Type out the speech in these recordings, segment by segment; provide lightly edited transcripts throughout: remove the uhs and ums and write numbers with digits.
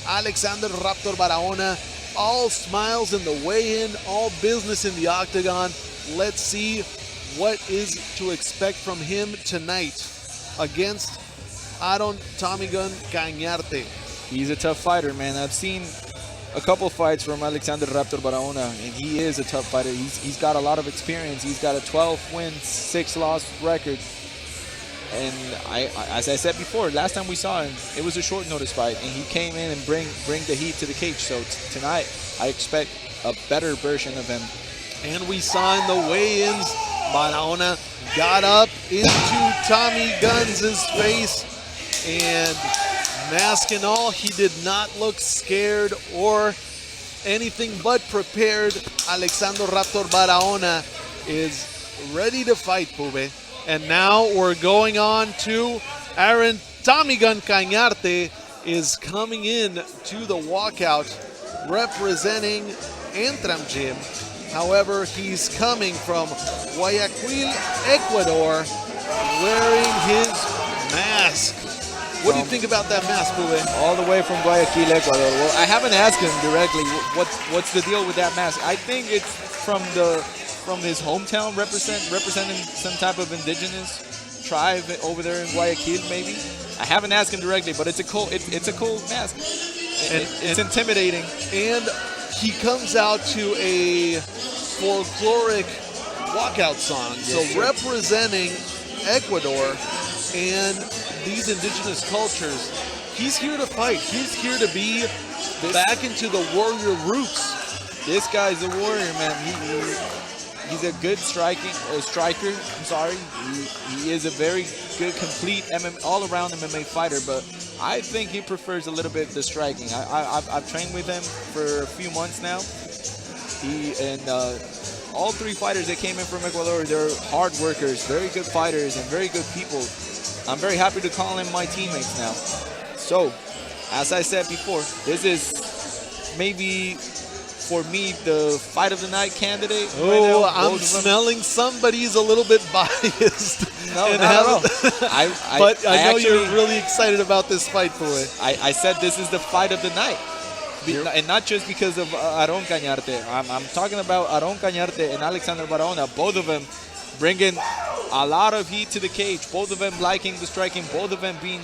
Alexander Raptor Barahona. All smiles in the weigh-in, all business in the octagon. Let's see what is to expect from him tonight against Aaron Tommy Gun Cañarte. He's a tough fighter, man. I've seen a couple fights from Alexander Raptor Barahona, and he is a tough fighter. He's got a lot of experience. He's got a 12-win, 6-loss record. And as I said before, last time we saw him, it was a short notice fight, and he came in and bring the heat to the cage. So tonight, I expect a better version of him. And we saw in the weigh-ins, Barahona got up into Tommy Guns' face, and mask and all, he did not look scared or anything but prepared. Alexander Raptor Barahona is ready to fight, Pube. And now we're going on to Aaron Tommy Gun Cañarte is coming in to the walkout representing Antrim Gym. However, he's coming from Guayaquil, Ecuador, wearing his mask. What do you think about that mask, Pule? All the way from Guayaquil, Ecuador. Well, I haven't asked him directly what's the deal with that mask. I think it's from his hometown, representing some type of indigenous tribe over there in Guayaquil, maybe. I haven't asked him directly, but it's a cool mask. It's intimidating. And he comes out to a folkloric walkout song, yes, so representing Ecuador and these indigenous cultures. He's here to fight. He's here to be back into the warrior roots. This guy's a warrior, man. He's a good striker. I'm sorry. He is a very good, complete all-around MMA fighter, but I think he prefers a little bit the striking. I've trained with him for a few months now. All three fighters that came in from Ecuador, they're hard workers, very good fighters, and very good people. I'm very happy to call them my teammates now. So, as I said before, this is maybe, for me, the fight of the night candidate. Oh, right now, I'm smelling somebody's a little bit biased. No, not at all. But I know you're really excited about this fight, boy. I said this is the fight of the night. And not just because of Aaron Cañarte. I'm talking about Aaron Cañarte and Alexander Barahona, both of them bringing a lot of heat to the cage, both of them liking the striking, both of them being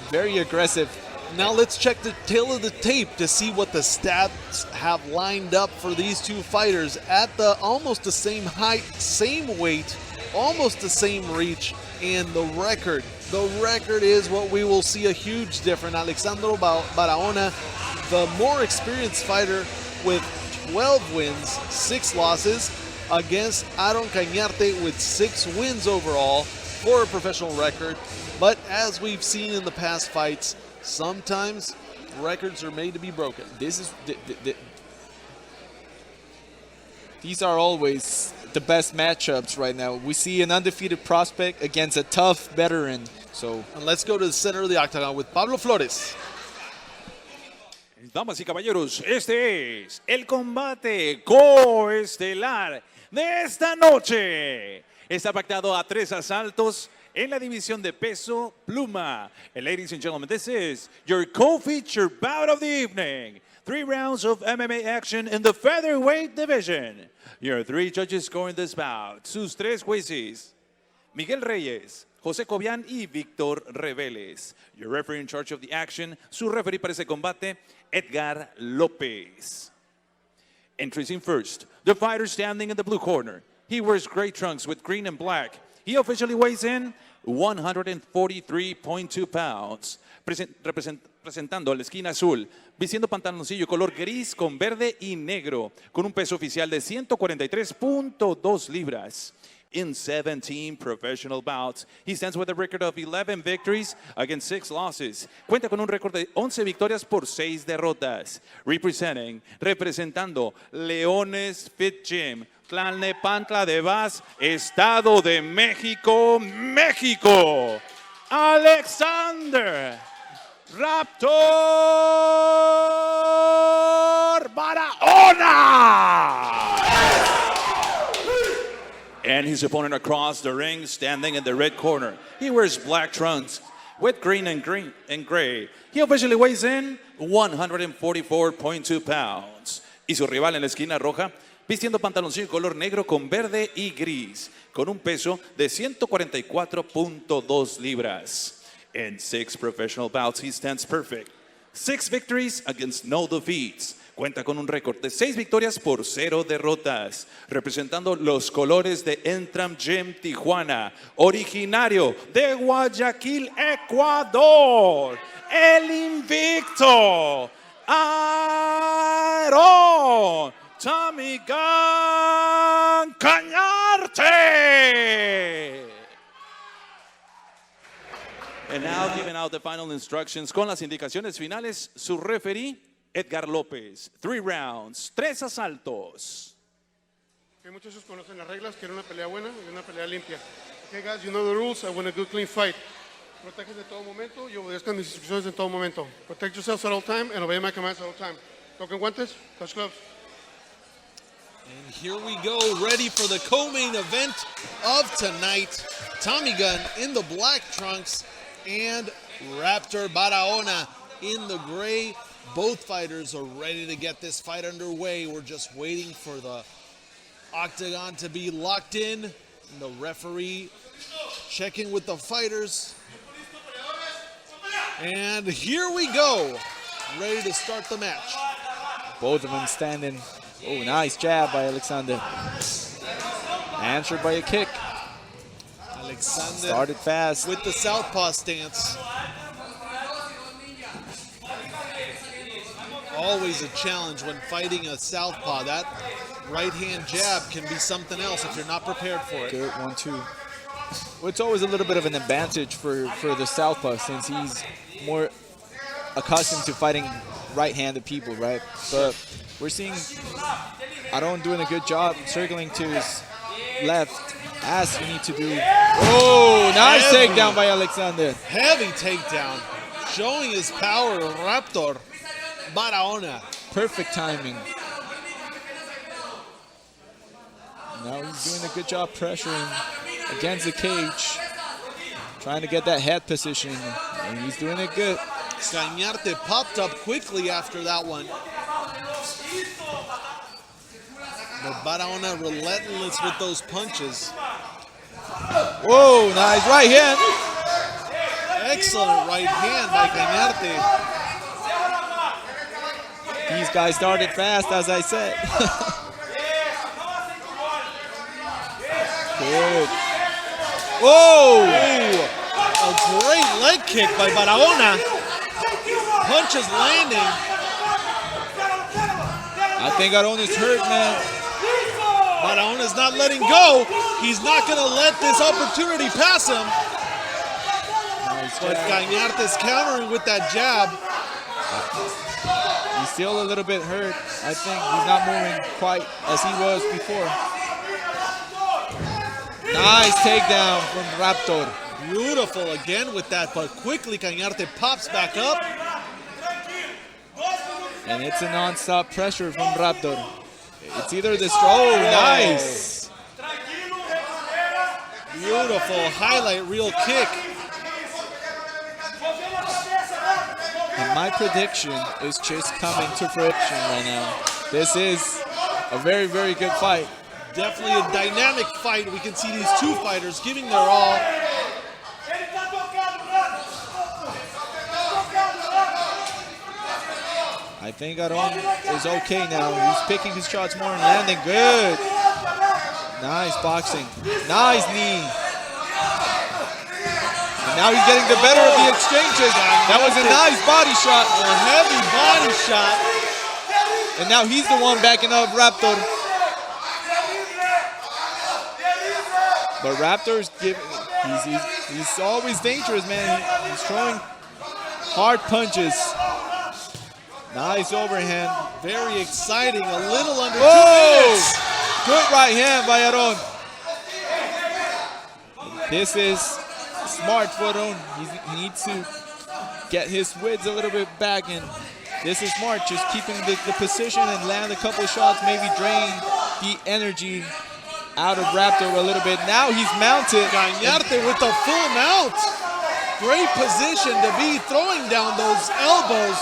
very aggressive. Now let's check the tail of the tape to see what the stats have lined up for these two fighters at almost the same height, same weight, almost the same reach, and the record. The record is what we will see a huge difference. Alexander Barahona, the more experienced fighter with 12 wins, 6 losses, against Aaron Cañarte with 6 wins overall for a professional record. But as we've seen in the past fights, sometimes records are made to be broken. These are always the best matchups right now. We see an undefeated prospect against a tough veteran. And let's go to the center of the octagon with Pablo Flores. Damas y caballeros, este es el combate coestelar de esta noche. Está pactado a 3 asaltos en la división de peso pluma. And ladies and gentlemen, this is your co-featured bout of the evening. 3 rounds of MMA action in the featherweight division. Your 3 judges scoring this bout. Sus 3 jueces, Miguel Reyes, José Cobian y Víctor Reveles. Your referee in charge of the action, su referee para ese combate, Edgar López. Introducing first, the fighter standing in the blue corner. He wears gray trunks with green and black. He officially weighs in 143.2 pounds. Presentando a la esquina azul, vistiendo pantaloncillo color gris con verde y negro, con un peso oficial de 143.2 libras. In 17 professional bouts, he stands with a record of 11 victories against 6 losses. Cuenta con un récord de 11 victorias por 6 derrotas. Representando Leones Fit Gym, Tlalnepantla de Vaz, Estado de México, México, Alexander Raptor Barahona! And his opponent across the ring, standing in the red corner. He wears black trunks with green and gray. He officially weighs in 144.2 pounds. Y su rival en la esquina roja, vistiendo pantaloncillo color negro con verde y gris, con un peso de 144.2 libras. In 6 professional bouts, he stands perfect. 6 victories against no defeats. Cuenta con un récord de 6 victorias por 0 derrotas, representando los colores de Entram Gym Tijuana, originario de Guayaquil, Ecuador, el invicto, Aaron Tommy Gun Cañarte. And now giving out the final instructions con las indicaciones finales, su referee, Edgar López. 3 rounds, 3 asaltos. Okay, muchachos conocen las reglas, quiero una pelea buena y una pelea limpia. Okay guys, you know the rules, I want a good clean fight. Protéjense en todo momento y obedezcan mis instrucciones en todo momento. Protect yourselves at all time and obey my commands at all time. Toquen guantes, touch gloves. And here we go, ready for the co-main event of tonight. Tommy Gun in the black trunks and Raptor Barahona in the gray. Both fighters are ready to get this fight underway. We're just waiting for the octagon to be locked in. And the referee checking with the fighters. And here we go, ready to start the match. Both of them standing. Oh, nice jab by Alexander. Answered by a kick. Alexander Started fast. with the southpaw stance. Always a challenge when fighting a southpaw. That right-hand jab can be something else if you're not prepared for it. Good 1-2. Well, it's always a little bit of an advantage for the southpaw since he's more accustomed to fighting right-handed people, right? But we're seeing Aaron doing a good job circling to his left as you need to do. Oh, nice Heavy. takedown by Alexander. Heavy takedown, showing his power, Raptor Barahona. Perfect timing. Now he's doing a good job pressuring against the cage, trying to get that head position, and he's doing it good. Cañarte popped up quickly after that one. But Barahona relentless with those punches. Whoa, nice right hand. Excellent right hand by Cañarte. These guys started fast, as I said. Good. Whoa! A great leg kick by Barahona. Punches landing. I think Aaron is hurt, man. Barahona's not letting go. He's not going to let this opportunity pass him. Nice But jab. Cañarte's countering with that jab. He's still a little bit hurt. I think he's not moving quite as he was before. Nice takedown from Raptor. Beautiful again with that, but quickly Cañarte pops back up. And it's a non-stop pressure from Raptor. It's either this. Oh, nice. Beautiful highlight reel kick. And my prediction is just coming to fruition right now. This is a very, very good fight. Definitely a dynamic fight. We can see these two fighters giving their all. I think Aaron is okay now. He's picking his shots more and landing good. Nice boxing. Nice knee. And now he's getting the better of the exchanges. That was a nice body shot. A heavy body shot. And now he's the one backing up Raptor. But Raptor's giving, he's always dangerous, man. He's throwing hard punches. Nice overhand. Very exciting. A little under 2 Whoa! minutes. Good right hand by Aaron. This is smart for Aaron. He needs to get his wits a little bit back, and this is smart. Just keeping the position and land a couple shots, maybe drain the energy out of Raptor a little bit. Now he's mounted. Cañarte with the full mount. Great position to be throwing down those elbows.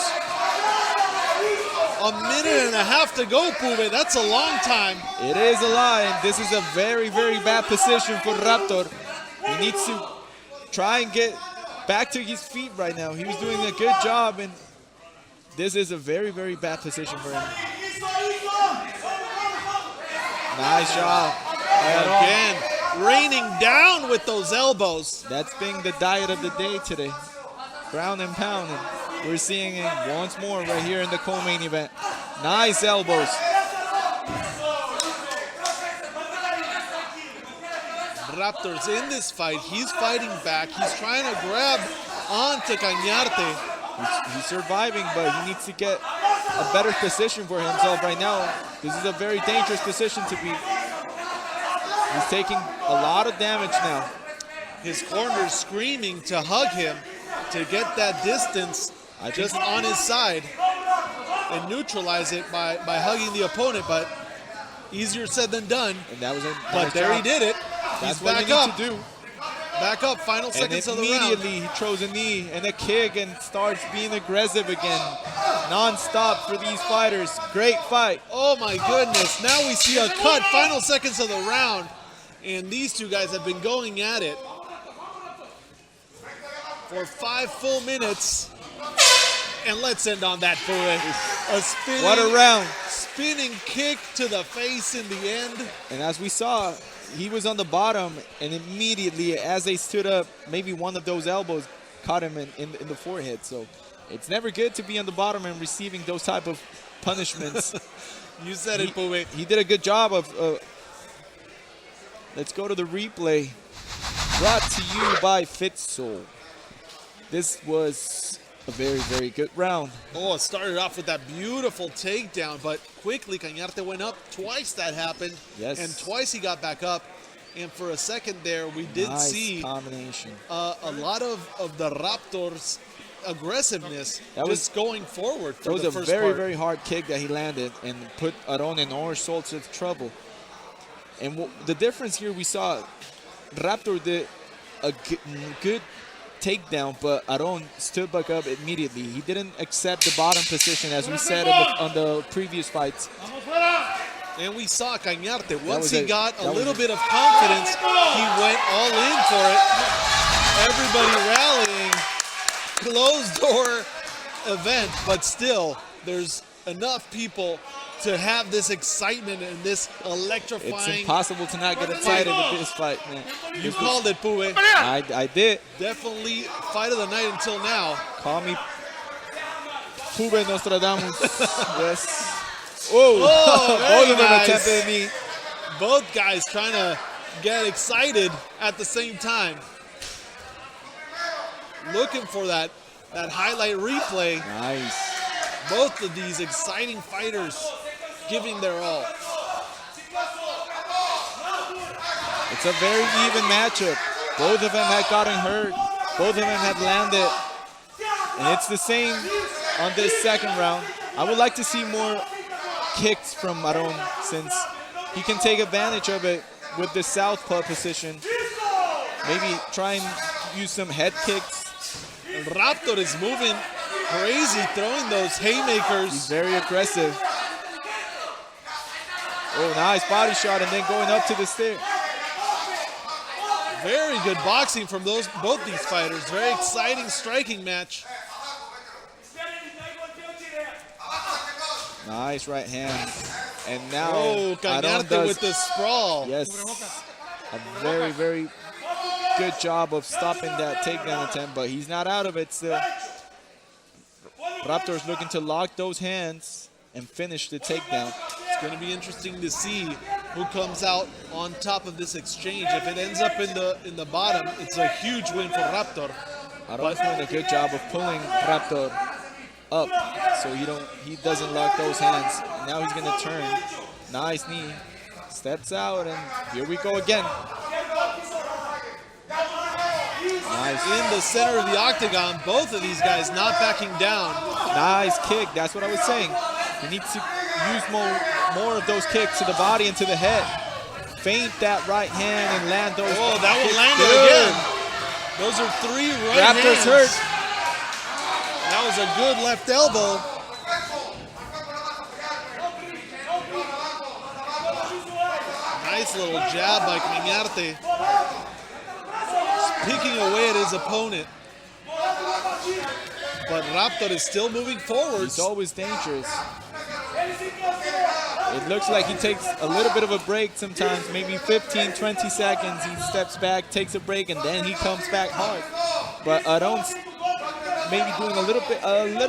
A minute and a half to go, Pube. That's a long time. It is a lot, and this is a very, very bad position for Raptor. He needs to try and get back to his feet right now. He was doing a good job, and this is a very, very bad position for him. Nice job. And again, raining down with those elbows. That's been the diet of the day today. Ground and pound. And we're seeing it once more right here in the co-main event. Nice elbows. Raptor's in this fight. He's fighting back. He's trying to grab onto Cañarte. He's surviving, but he needs to get a better position for himself right now. This is a very dangerous position to be. He's taking a lot of damage now. His corner's screaming to hug him to get that distance just on his side and neutralize it by hugging the opponent, but easier said than done. And that was a but nice there job. he did it. That's He's what back you up. need to do. Back up, final seconds of the round. Immediately he throws a knee and a kick and starts being aggressive again. Non-stop for these fighters. Great fight. Oh my goodness, now we see a cut, final seconds of the round. And these two guys have been going at it for 5 full minutes. And let's end on that, boy. A spinning, What a round. Spinning kick to the face in the end. And as we saw, he was on the bottom, and immediately as they stood up, maybe one of those elbows caught him in the forehead. So it's never good to be on the bottom and receiving those type of punishments. You said it, Pube. He did a good job of... let's go to the replay. Brought to you by FitSoul. This was a very, very good round. Oh, it started off with that beautiful takedown, but quickly Cañarte went up. Twice that happened. Yes. And twice he got back up. And for a second there, we did Nice see combination. a lot of the Raptors' aggressiveness That was going forward for That was the a first very, part. very hard kick that he landed and put Aron in all sorts of trouble. And the difference here, we saw Raptor did a good takedown, but Aron stood back up immediately. He didn't accept the bottom position, as we said on the previous fights. And we saw Cañarte, once was he a- got a that was little a- bit of confidence, he went all in for it. Everybody rallying. Closed door event, but still, there's enough people to have this excitement and this It's electrifying. impossible to not get excited with this fight, man. You called it, Pue. I did. Definitely fight of the night until now. Call me Pube Nostradamus. Yes. Oh, Oh, very both of them nice. attempted me. Both guys trying to get excited at the same time. Looking for that highlight replay. Nice. Both of these exciting fighters giving their all. It's a very even matchup. Both of them had gotten hurt. Both of them had landed. And it's the same on this second round. I would like to see more kicks from Aron, since he can take advantage of it with the southpaw position. Maybe try and use some head kicks. Raptor is moving crazy, throwing those haymakers. He's very aggressive. Oh, nice body shot, and then going up to the stair. Very good boxing from both these fighters. Very exciting striking match. Nice right hand. And now Oh, Aron Cañarte does, with the sprawl. yes, a very, very good job of stopping that takedown attempt, but he's not out of it still. Raptor's looking to lock those hands and finish the takedown. It's going to be interesting to see who comes out on top of this exchange. If it ends up in the bottom, it's a huge win for Raptor. Aron's doing a good job of pulling Raptor up so he doesn't lock those hands. Now he's going to turn. Nice knee. Steps out, and here we go again. Nice. In the center of the octagon, both of these guys not backing down. Nice kick. That's what I was saying. He needs to use more of those kicks to the body and to the head. Feint that right hand and land those. Oh, that one kicks. landed Good. again. Those are 3 right Raptor's hands. hurt. That was a good left elbow. Nice little jab by Cañarte. Picking away at his opponent. But Raptor is still moving forward. He's always dangerous. It looks like he takes a little bit of a break sometimes, maybe 15, 20 seconds. He steps back, takes a break, and then he comes back hard. But Aron's maybe doing a little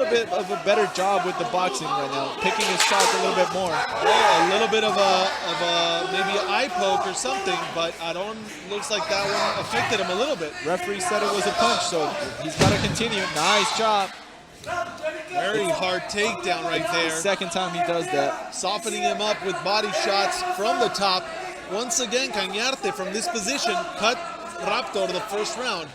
bit of a better job with the boxing right now, picking his shots a little bit more. Yeah, a little bit of a maybe an eye poke or something, but Aron looks like that one affected him a little bit. Referee said it was a punch, so he's got to continue. Nice job. Very hard takedown right there. Second time he does that. Softening him up with body shots from the top. Once again, Cañarte from this position cut Raptor the first round.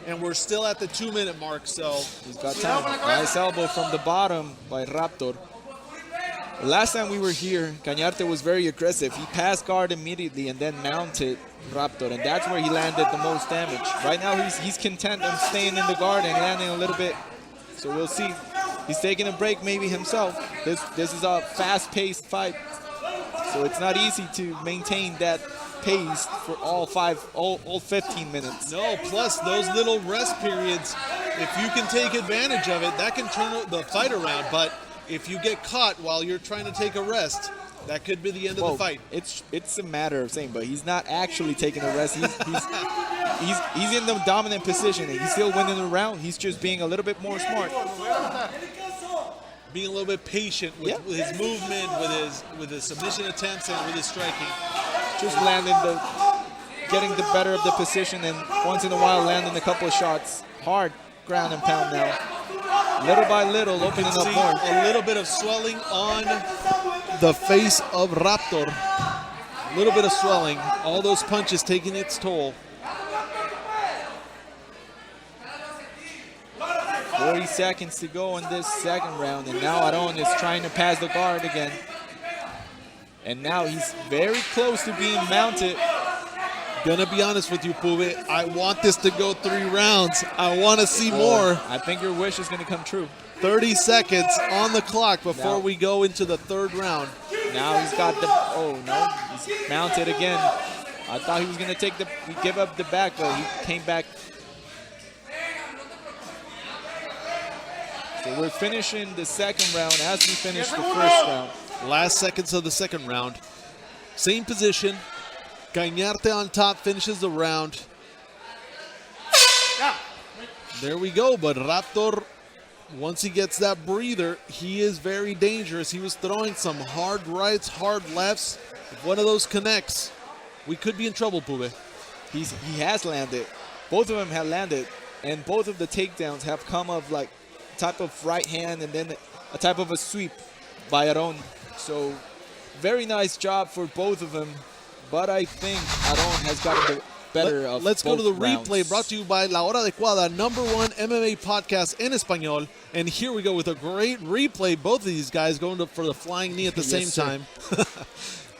And we're still at the 2-minute mark, so. He's got time. Nice elbow from the bottom by Raptor. Last time we were here, Cañarte was very aggressive. He passed guard immediately and then mounted Raptor, and that's where he landed the most damage. Right now he's content on staying in the guard and landing a little bit. So we'll see. He's taking a break maybe himself. This is a fast-paced fight, so it's not easy to maintain that pace for all 15 minutes. No, plus those little rest periods, if you can take advantage of it, that can turn the fight around. But if you get caught while you're trying to take a rest, that could be the end of the fight. It's a matter of saying, but he's not actually taking a rest. He's in the dominant position, and he's still winning the round. He's just being a little bit more smart. Being a little bit patient with his movement, with his submission attempts, and with his striking. Just getting the better of the position, and once in a while landing a couple of shots. Hard ground and pound now. Little by little, opening up more. A little bit of swelling on the face of Raptor. A little bit of swelling. All those punches taking its toll. 40 seconds to go in this second round, and now Aron is trying to pass the guard again. And now he's very close to being mounted. Gonna be honest with you, Pube. I want this to go 3 rounds. I want to see more. I think your wish is going to come true. 30 seconds on the clock before we go into the 3rd round. Now he's got the, oh no, he's mounted again. I thought he was going to give up the back, but he came back. So we're finishing the second round as we finish the first round. Last seconds of the second round. Same position. Cañarte on top finishes the round. There we go, but Raptor, once he gets that breather, he is very dangerous. He was throwing some hard rights, hard lefts. If one of those connects, we could be in trouble, Pube. He has landed. Both of them have landed, and both of the takedowns have come of like type of right hand and then a type of a sweep by Aron. So very nice job for both of them, but I think Aron has gotten the better of Let's go to the rounds. replay brought to you by La Hora Adecuada, #1 MMA podcast en español. And here we go with a great replay. Both of these guys going for the flying knee at the same time.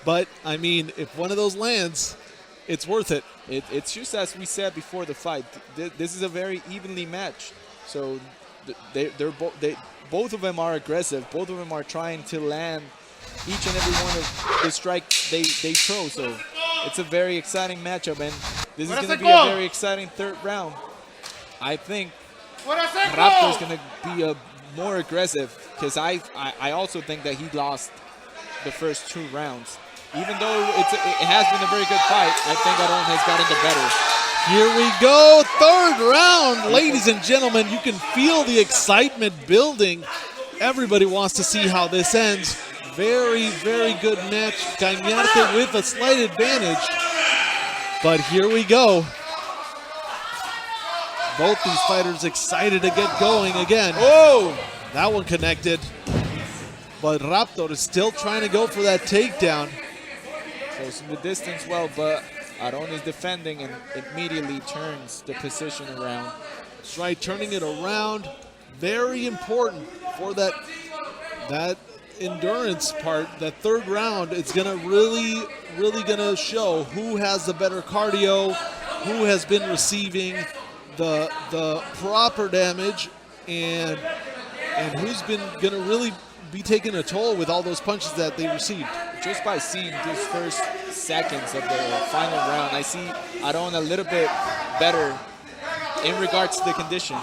But, I mean, if one of those lands, it's worth it. It's just as we said before the fight. This is a very evenly matched. So both of them are aggressive. Both of them are trying to land each and every one of the strikes they throw. So it's a very exciting matchup, and this is going to be a very exciting 3rd round. I think Raptor's going to be more aggressive, because I also think that he lost the first 2 rounds. Even though it has been a very good fight, I think Aron has gotten the better. Here we go, 3rd round. Ladies and gentlemen, you can feel the excitement building. Everybody wants to see how this ends. Very, very good match. Cañarte with a slight advantage. But here we go. Both these fighters excited to get going again. Oh, that one connected. But Raptor is still trying to go for that takedown. Close in the distance well, but Aron is defending and immediately turns the position around. That's right, turning it around. Very important for that endurance part. That 3rd round, it's gonna really gonna show who has the better cardio, who has been receiving the proper damage and who's been going to really be taking a toll with all those punches that they received. Just by seeing these first seconds of the final round, I see Aron a little bit better in regards to the condition.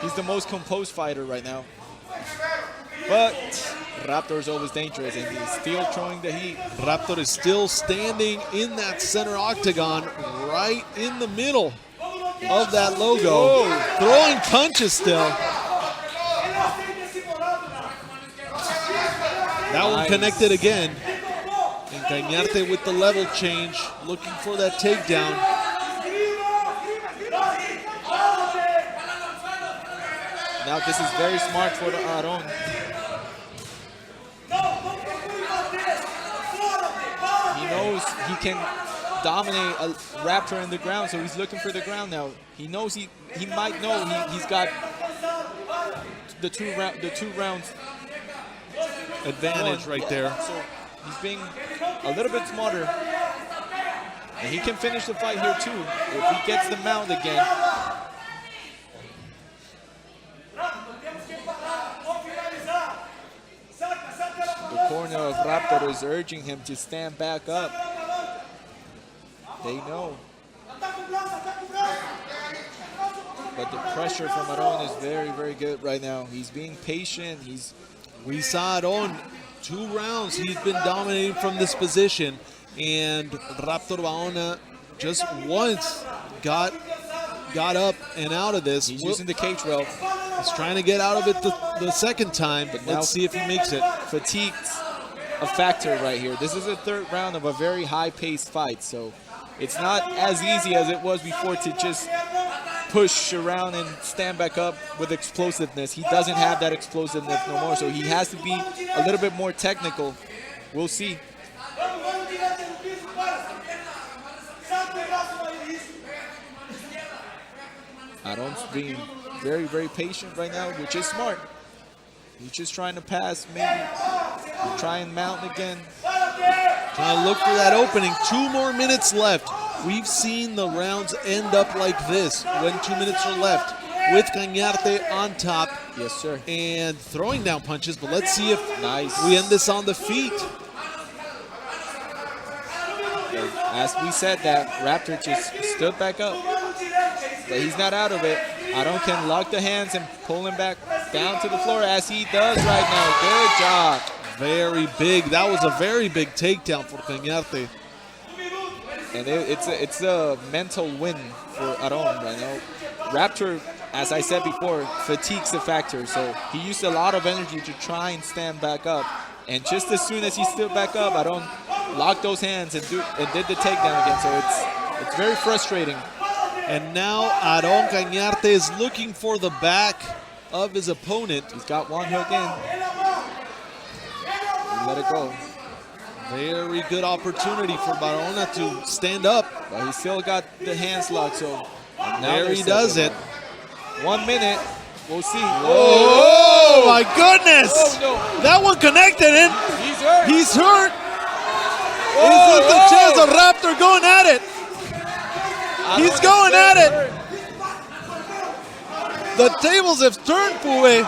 He's the most composed fighter right now. But Raptor is always dangerous, and he's still throwing the heat. Raptor is still standing in that center octagon, right in the middle of that logo, throwing punches still. That one connected again. And Cañarte with the level change, looking for that takedown. Now this is very smart for Aron. He knows he can dominate a Raptor in the ground, so he's looking for the ground now. He knows he might know he's got the two rounds advantage right there. So he's being a little bit smarter. And he can finish the fight here too if he gets the mount again. The corner of Raptor is urging him to stand back up. They know. But the pressure from Aron is very, very good right now. He's being patient. We saw it on 2 rounds. He's been dominating from this position. And Raptor Barahona just once got up and out of this. He's using the cage well. He's trying to get out of it the second time, but let's see if he makes it. Fatigue's a factor right here. This is the 3rd round of a very high-paced fight, so it's not as easy as it was before to just push around and stand back up with explosiveness. He doesn't have that explosiveness no more, so he has to be a little bit more technical. We'll see. Aron's being very, very patient right now, which is smart. He's just trying to pass, maybe try and mount again. Trying to look for that opening. 2 more minutes left. We've seen the rounds end up like this when 2 minutes are left, with Cañarte on top. Yes, sir. And throwing down punches, but let's see if Nice. we end this on the feet. As we said, that Raptor just stood back up. But he's not out of it. Aron can lock the hands and pull him back down to the floor as he does right now. Good job. Very big. That was a very big takedown for Cañarte. And it's a mental win for Aron right now. Raptor, as I said before, fatigue's a factor. So he used a lot of energy to try and stand back up. And just as soon as he stood back up, Aron locked those hands and did the takedown again. So it's very frustrating. And now Aron Cañarte is looking for the back of his opponent. He's got one hook in. Let it go. Very good opportunity for Barahona to stand up. But he still got the hands locked, so now There he does it. 1 minute. We'll see. Oh, my goodness! Oh, no. That one connected in. He's hurt. He's hurt. Is it the chance of Raptor going at it? He's going at it. The tables have turned, Pue.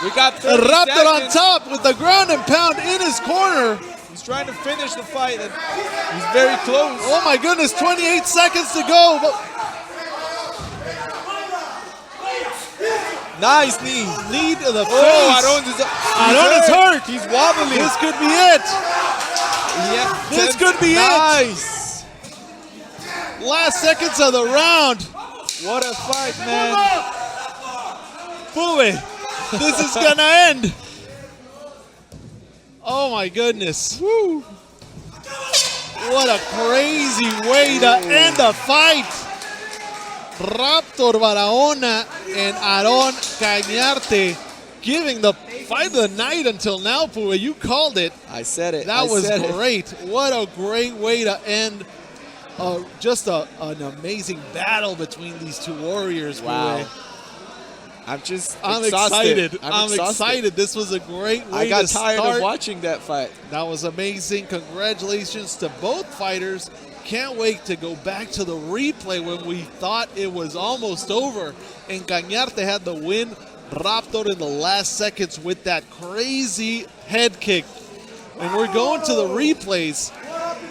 We got 30 Raptor on seconds. top with the ground and pound in his corner. He's trying to finish the fight, and he's very close. Oh my goodness, 28 seconds to go. Nice knee. Knee to the face. Oh, Aron is hurt. He's wobbling. This could be it. Yeah, This could be it. nice. Last seconds of the round. What a fight, man. Pue, this is gonna end. Oh my goodness. Woo. What a crazy way to end the fight. Raptor Barahona and Aron Cañarte giving the fight of the night until now, Pue. You called it. I said it. That was great. What a great way to end just an amazing battle between these two warriors. Wow. Pue. I'm excited. I'm exhausted. excited. This was a great way I got to tired start. of watching that fight. That was amazing. Congratulations to both fighters. can't wait to go back to the replay when we thought it was almost over. And Cañarte had the win. Raptor in the last seconds with that crazy head kick. And we're going to the replays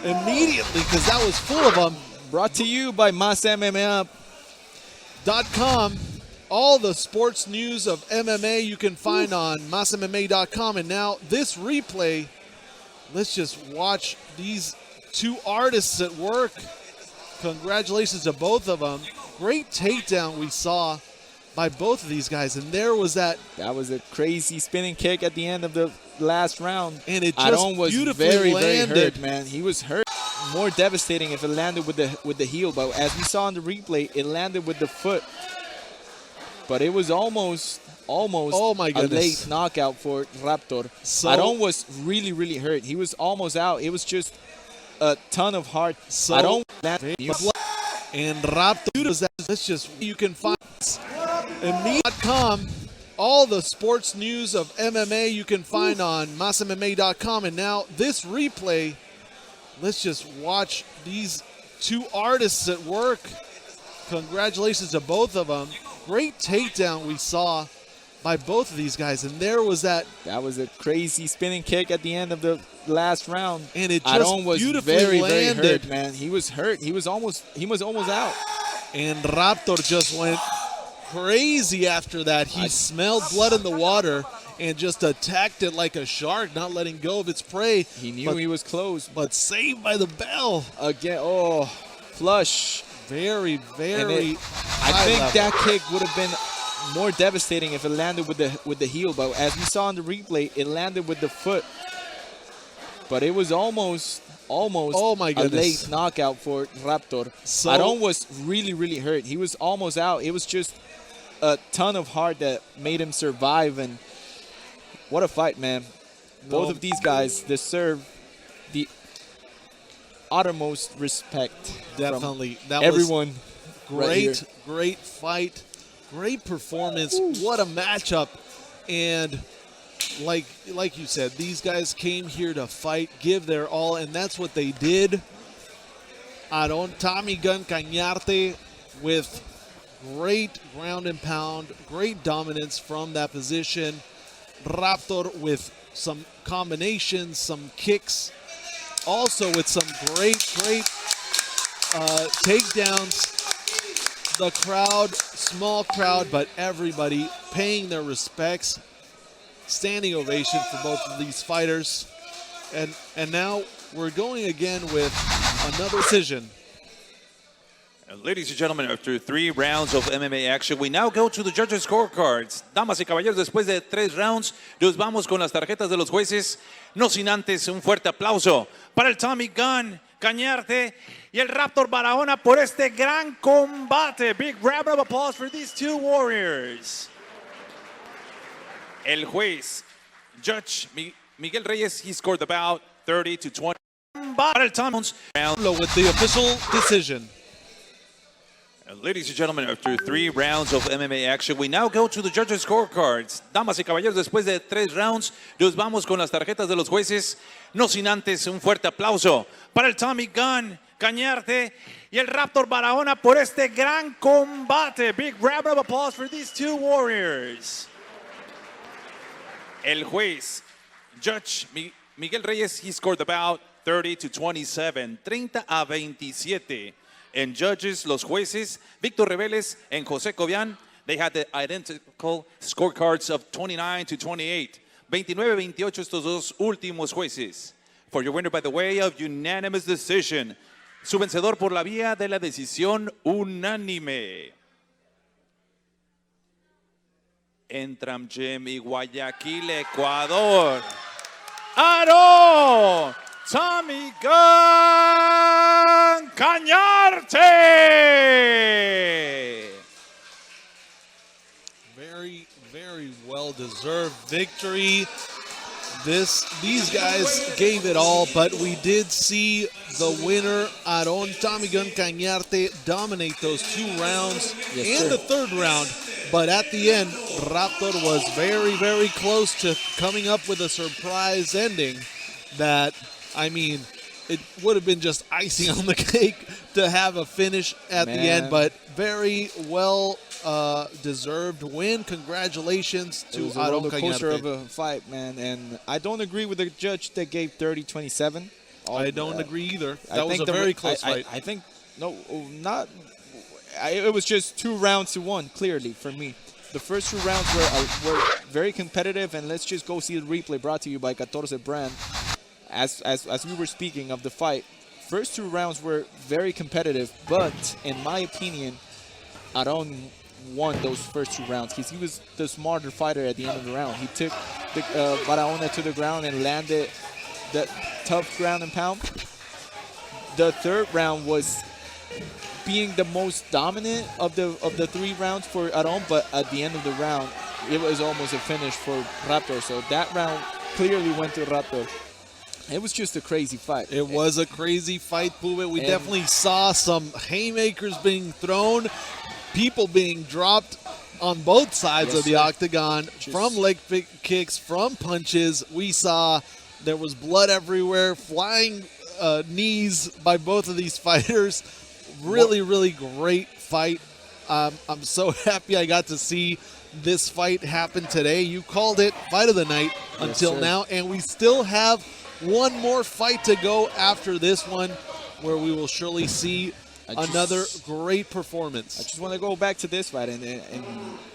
immediately because that was full of them. Brought to you by MásMMA.com. All the sports news of MMA you can find on MásMMA.com. And now this replay, let's just watch these two artists at work. Congratulations to both of them. Great takedown we saw by both of these guys. And there was that. That was a crazy spinning kick at the end of the last round. And it just Aron was beautifully very landed. hurt, man. He was hurt. More devastating if it landed with the heel, but as we saw in the replay, it landed with the foot. But it was almost oh my a goodness, late knockout for Raptor. So, Aron was really hurt. He was almost out. It was just a ton of heart. So, Aron and Raptor was that. Let's just, you can find MásMMA.com. All the sports news of MMA you can find on MásMMA.com. And now this replay, let's just watch these two artists at work. Congratulations to both of them. Great takedown we saw by both of these guys. And there was that. That was a crazy spinning kick at the end of the last round. And it just Aron was beautifully very landed. hurt, man. He was hurt. He was almost out. And Raptor just went crazy after that. He smelled blood in the water and just attacked it like a shark, not letting go of its prey. He knew he was close. But saved by the bell. Again, oh, flush. Very I think that kick would have been more devastating if it landed with the heel, but as we saw in the replay, it landed with the foot. But it was almost oh my a goodness, late knockout for Raptor. So, Aron was really hurt. He was almost out. It was just a ton of heart that made him survive, and what a fight, man. Both of these guys deserve the uttermost respect. definitely. From That everyone. was great fight, great performance. Ooh. What a matchup. And like you said, these guys came here to fight, give their all, and that's what they did. Tommy Gun Cañarte with great ground and pound, great dominance from that position. Raptor with some combinations, some kicks, also with some great takedowns. The crowd, small crowd, but everybody paying their respects. Standing ovation for both of these fighters. And now we're going again with another decision. Ladies and gentlemen, after 3 rounds of MMA action, we now go to the judges' scorecards. Damas y caballeros, después de 3 rounds, nos vamos con las tarjetas de los jueces. No sin antes un fuerte aplauso para el Tommy Gun Cañarte y el Raptor Barahona por este gran combate. Big round of applause for these two warriors. El juez, Judge Miguel Reyes, he scored about 30 to 20. Para el Tommy round With the official decision. Ladies and gentlemen, after 3 rounds of MMA action, we now go to the judges' scorecards. Damas y caballeros, después de 3 rounds, nos vamos con las tarjetas de los jueces. No sin antes un fuerte aplauso para el Tommy Gun Cañarte y el Raptor Barahona por este gran combate. Big round of applause for these two warriors. El juez, Judge Miguel Reyes, he scored about 30 to 27, 30 a 27. And judges, los jueces, Víctor Reveles and José Cobian, they had the identical scorecards of 29 to 28. 29-28 estos dos últimos jueces. For your winner by the way of unanimous decision. Su vencedor por la vía de la decisión unánime. Entram Gym y Guayaquil, Ecuador. Aron Tommy Gun Cañarte. Very well-deserved victory. These guys gave it all, but we did see the winner, Aron Tommy Gun Cañarte, dominate those 2 rounds and the 3rd round. But at the end, Raptor was very close to coming up with a surprise ending that, I mean, it would have been just icing on the cake to have a finish at the end, but very well deserved win. Congratulations It to was a Aron roller coaster Cañarte. of a fight, man. And I don't agree with the judge that gave 30-27. I don't agree either. I That was think a the- very close fight. I think, no, not. It was just 2 rounds to 1, clearly, for me. The first 2 rounds were very competitive, and let's just go see the replay brought to you by 14 Brand. As we were speaking of the fight, first 2 rounds were very competitive, but in my opinion, Aron won those first 2 rounds because he was the smarter fighter at the end of the round. He took the Barahona to the ground and landed that tough ground and pound. The third round was being the most dominant of the 3 rounds for Aron, but at the end of the round, it was almost a finish for Raptor. So that round clearly went to Raptor. It was just a crazy fight. It was a crazy fight, Pube. We definitely saw some haymakers being thrown, people being dropped on both sides of the octagon, from leg kicks, from punches. We saw there was blood everywhere, flying knees by both of these fighters. Really, really great fight. I'm so happy I got to see this fight happen today. You called it fight of the night until now, and we still have one more fight to go after this one, where we will surely see another great performance. I just want to go back to this fight, and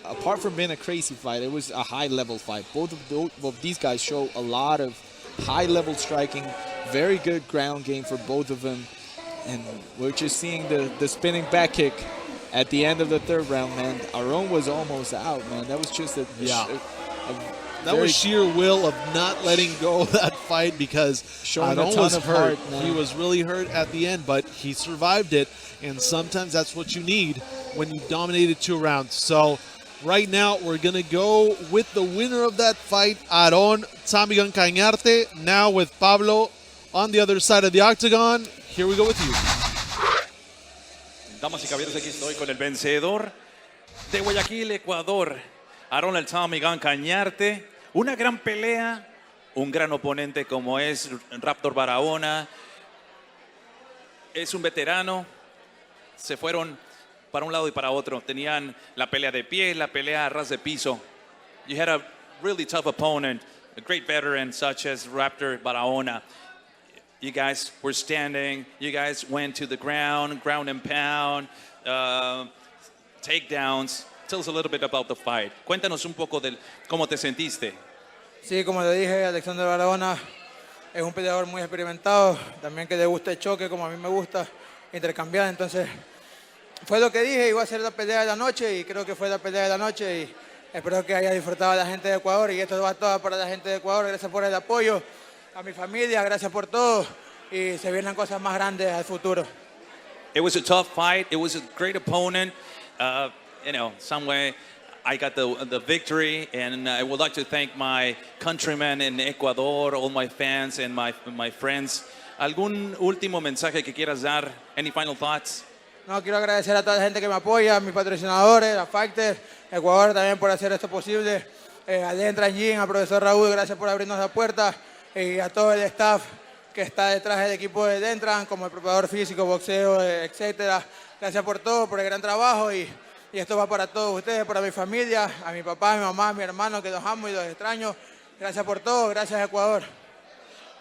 apart from being a crazy fight, it was a high-level fight. Both of these guys show a lot of high-level striking, very good ground game for both of them, and we're just seeing the spinning back kick at the end of the third round, man. Aron was almost out, man. That was just that was sheer will of not letting go of that fight, because showing Aron a ton was of hurt. heart, man. He was really hurt at the end, but he survived it, and sometimes that's what you need when you dominated 2 rounds. So right now, we're going to go with the winner of that fight, Aron Tommy Gun Cañarte, now with Pablo on the other side of the octagon. Here we go with you. Damas y caballeros, aquí estoy con el vencedor de Guayaquil, Ecuador, Aron el Tommy Gun Cañarte. Una gran pelea, un gran oponente como es Raptor Barahona. Es un veterano. Se fueron para un lado y para otro. Tenían la pelea de pie, la pelea a ras de piso. You had a really tough opponent, a great veteran such as Raptor Barahona. You guys were standing. You guys went to the ground and pound, takedowns. Tell us a little bit about the fight. Cuéntanos un poco de cómo te sentiste. Sí, como le dije, Alexander Barahona es un peleador muy experimentado, también que le gusta el choque, como a mí me gusta, intercambiar. Entonces, fue lo que dije, iba a ser la pelea de la noche, y creo que fue la pelea de la noche, y espero que haya disfrutado a la gente de Ecuador, y esto va todo para la gente de Ecuador. Gracias por el apoyo, a mi familia, gracias por todo, y se vienen cosas más grandes al futuro. It was a tough fight. It was a great opponent. Some way I got the victory, and I would like to thank my countrymen in Ecuador, all my fans and my friends. ¿Algún último mensaje que quieras dar? Any final thoughts? No, quiero agradecer a toda la gente que me apoya, a mis patrocinadores, a Factor, Ecuador también por hacer esto posible, a Dentra Jin, al profesor Raúl, gracias por abrirnos la puerta, y a todo el staff que está detrás del equipo de Dentran, como el preparador físico, boxeo, etcétera. Gracias por todo, por el gran trabajo, y esto va para todos ustedes, para mi familia, a mi papá, a mi mamá, a mi hermano, que los amo y los extraño. Gracias por todo, gracias Ecuador.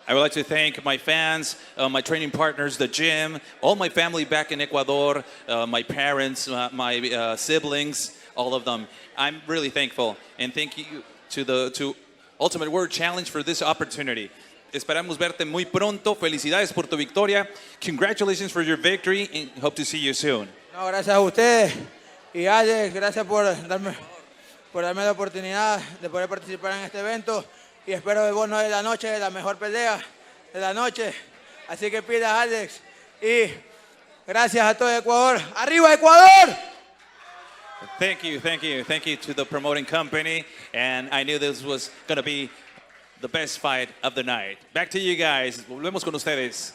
I would like to thank my fans, my training partners, the gym, all my family back in Ecuador, my parents, my siblings, all of them. I'm really thankful, and thank you to Ultimate Word Challenge for this opportunity. Esperamos verte muy pronto. Felicidades por tu victoria. Congratulations for your victory, and hope to see you soon. No, gracias a ustedes. Y Alex, gracias por darme la oportunidad de poder participar en este evento, y espero el bono de la noche, la mejor pelea de la noche. Así que pidas, Alex, y gracias a todo Ecuador. ¡Arriba Ecuador! Thank you to the promoting company, and I knew this was going to be the best fight of the night. Back to you guys. Volvemos con ustedes.